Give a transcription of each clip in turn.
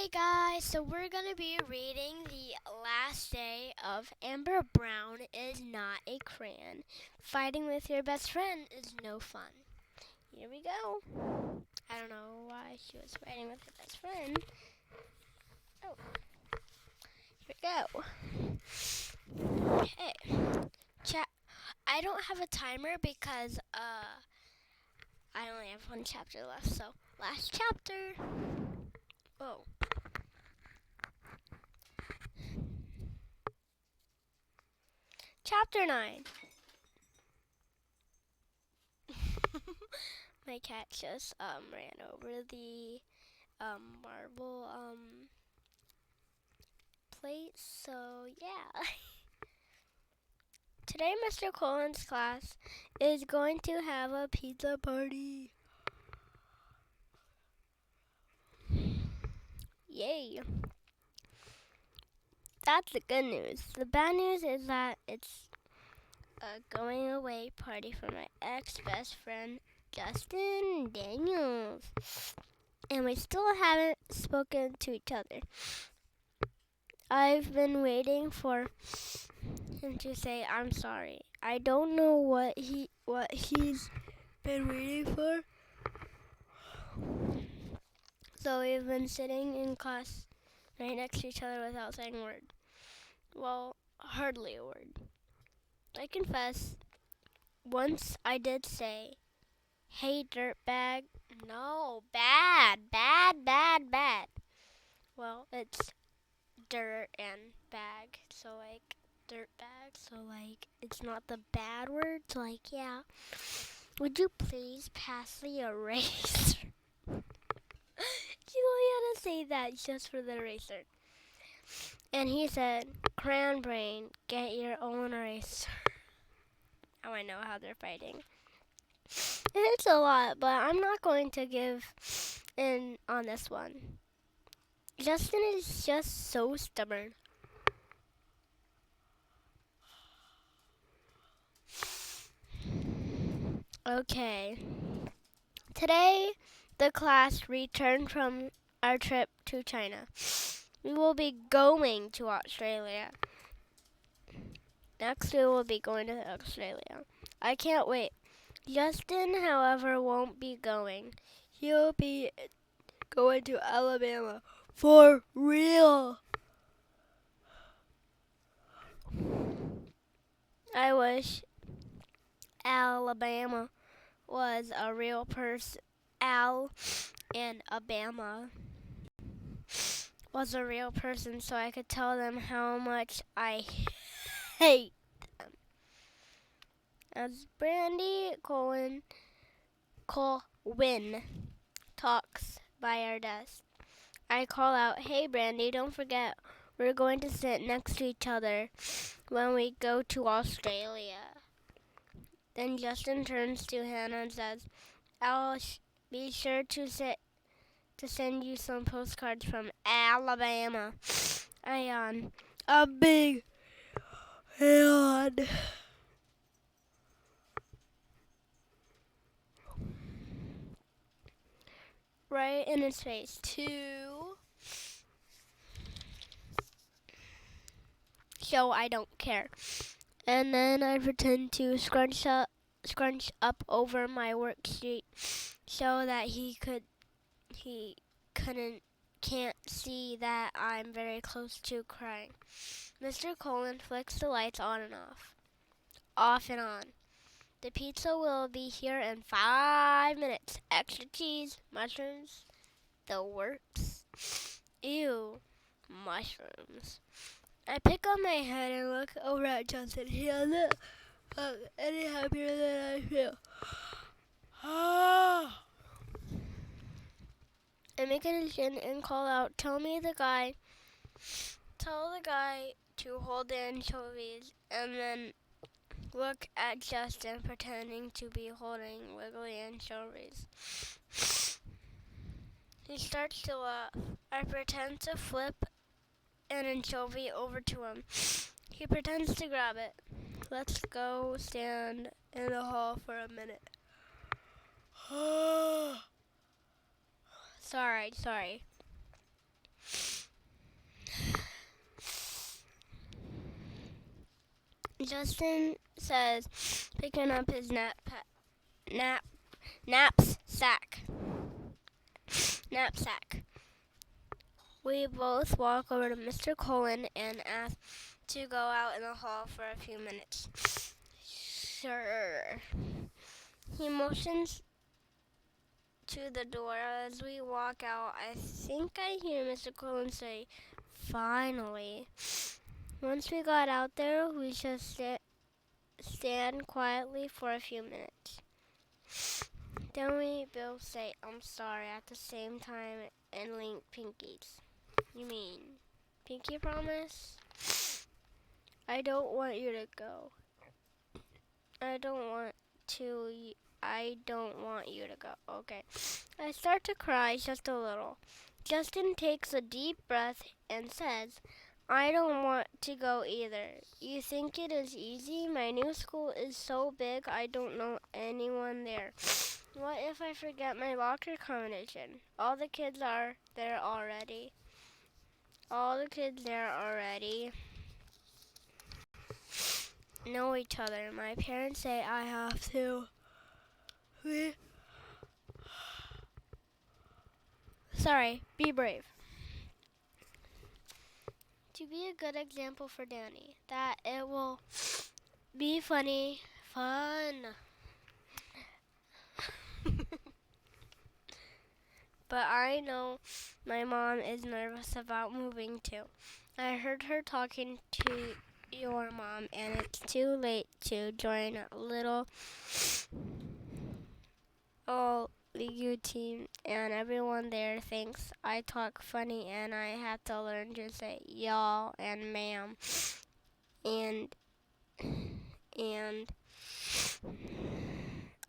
Hey guys, so we're going to be reading the last day of Amber Brown is Not a Crayon. Fighting with your best friend is no fun. Here we go. I don't know why she was fighting with her best friend. Oh, here we go. Okay. I don't have a timer because I only have one chapter left, so last chapter. Oh. Chapter 9. My cat just ran over the marble plate, so yeah. Today Mr. Colin's class is going to have a pizza party. Yay. That's the good news. The bad news is that it's a going away party for my ex-best friend, Justin Daniels. And we still haven't spoken to each other. I've been waiting for him to say I'm sorry. I don't know what he's been waiting for. So we've been sitting in class right next to each other without saying a word. Well, hardly a word. I confess, once I did say, "Hey, dirtbag." No, bad. Well, it's dirt and bag, so like dirt bag, so like it's not the bad word, so like yeah. Would you please pass the eraser? You only had to say that just for the eraser. And he said, "Crayon brain, get your own eraser." Now I know how they're fighting. It's a lot, but I'm not going to give in on this one. Justin is just so stubborn. Okay. Today, the class returned from our trip to China. We will be going to Australia. Next, we will be going to Australia. I can't wait. Justin, however, won't be going. He'll be going to Alabama for real. I wish Alabama was a real person. Al and Obama was a real person, so I could tell them how much I hate them. As Brandy Colwyn talks by our desk, I call out, "Hey Brandy, don't forget we're going to sit next to each other when we go to Australia." Then Justin turns to Hannah and says, "I'll be sure to send you some postcards from Alabama." I yawn. A big yawn. Right in his face, too. So I don't care. And then I pretend to scrunch up over my worksheet so that he can't see that I'm very close to crying. Mr. Colin flicks the lights on and off and on. The pizza will be here in 5 minutes. Extra cheese, mushrooms, the works. Ew, mushrooms. I pick up my head and look over at Justin. He doesn't look any happier than I feel. I make a decision and call out, tell the guy to hold the anchovies, and then look at Justin pretending to be holding wiggly anchovies. He starts to laugh. I pretend to flip an anchovy over to him. He pretends to grab it. Let's go stand in the hall for a minute. Sorry. Justin says, picking up his knapsack. We both walk over to Mr. Cullen and ask to go out in the hall for a few minutes. Sure. He motions to the door. As we walk out, I think I hear Mr. Cullen say, "Finally." Once we got out there, we just stand quietly for a few minutes. Then we both say, "I'm sorry," at the same time and link pinkies. You mean pinky promise? I don't want you to go. I don't want you to go. Okay. I start to cry just a little. Justin takes a deep breath and says, "I don't want to go either. You think it is easy? My new school is so big I don't know anyone there. What if I forget my locker combination? All the kids are there already. Know each other. My parents say I have to. Sorry, be brave. To be a good example for Danny, that it will be fun. But I know my mom is nervous about moving too. I heard her talking to your mom, and it's too late to join a little league team, and everyone there thinks I talk funny, and I have to learn to say y'all and ma'am, and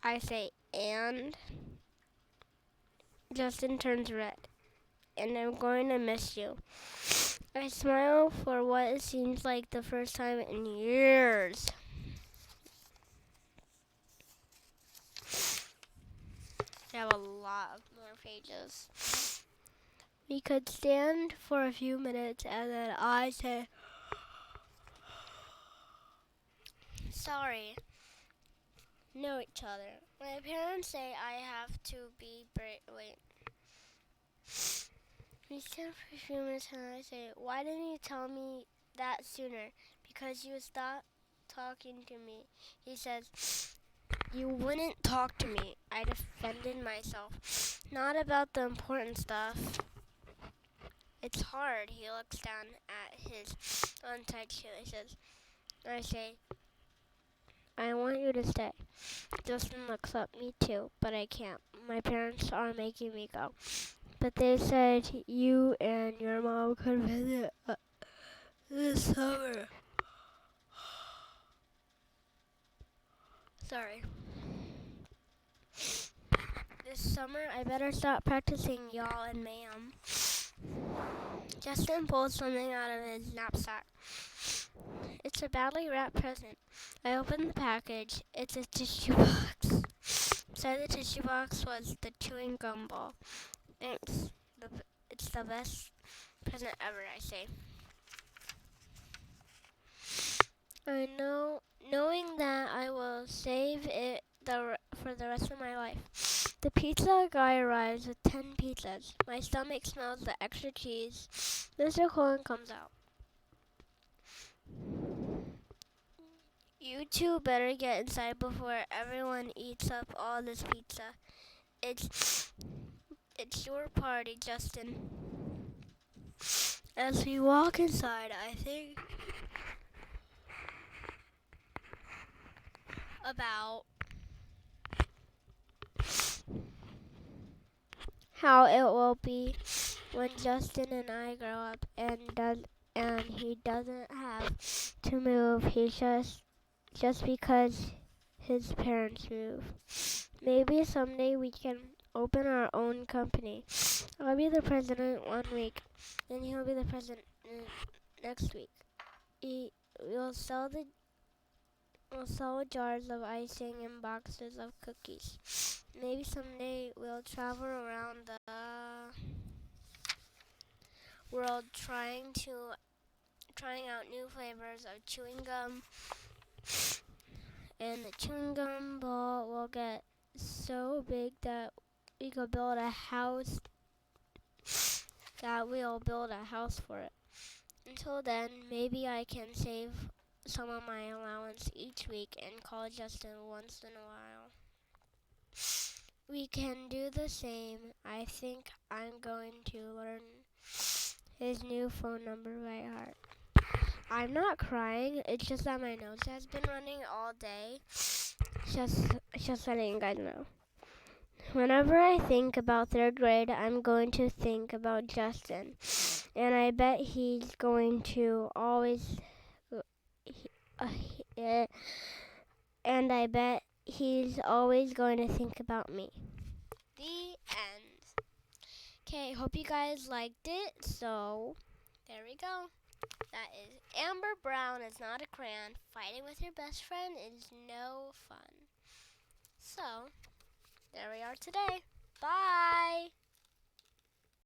I say and. Justin turns red, and I'm going to miss you. I smile for what it seems like the first time in years. I have a lot of more pages. We could stand for a few minutes, and then I say, "Sorry." Know each other. My parents say I have to be brave. Wait. We stand for a few minutes, and I say, "Why didn't you tell me that sooner?" "Because you stopped talking to me." He says, "You wouldn't talk to me." I defended myself. "Not about the important stuff." "It's hard." He looks down at his untied shoelaces. I say, "I want you to stay." Justin looks up. "Me too, but I can't. My parents are making me go. But they said you and your mom could visit this summer." Sorry. "This summer, I better stop practicing y'all and ma'am." Justin pulls something out of his knapsack. It's a badly wrapped present. I open the package. It's a tissue box. Inside the tissue box was the chewing gum ball. "Thanks. It's the best present ever," I say. I know, knowing that I will save it for the rest of my life. The pizza guy arrives with 10 pizzas. My stomach smells the extra cheese. Mr. Cullen comes out. "You two better get inside before everyone eats up all this pizza. It's your party, Justin." As we walk inside, I think about how it will be when Justin and I grow up, and he doesn't have to move. He's just because his parents move. Maybe someday we can open our own company. I'll be the president one week, and he'll be the president next week. We'll sell jars of icing and boxes of cookies. Maybe someday we'll travel around the world trying out new flavors of chewing gum and the chewing gum ball will get so big that we could build a house. That we'll build a house for it. Until then, maybe I can save some of my allowance each week and call Justin once in a while. We can do the same. I think I'm going to learn his new phone number by heart. I'm not crying. It's just that my nose has been running all day. Just letting you guys know. Whenever I think about third grade, I'm going to think about Justin. And I bet he's going to always and I bet he's always going to think about me. The end. Okay, hope you guys liked it. So, there we go. That is Amber Brown is not a crayon. Fighting with your best friend is no fun. So, there we are today. Bye.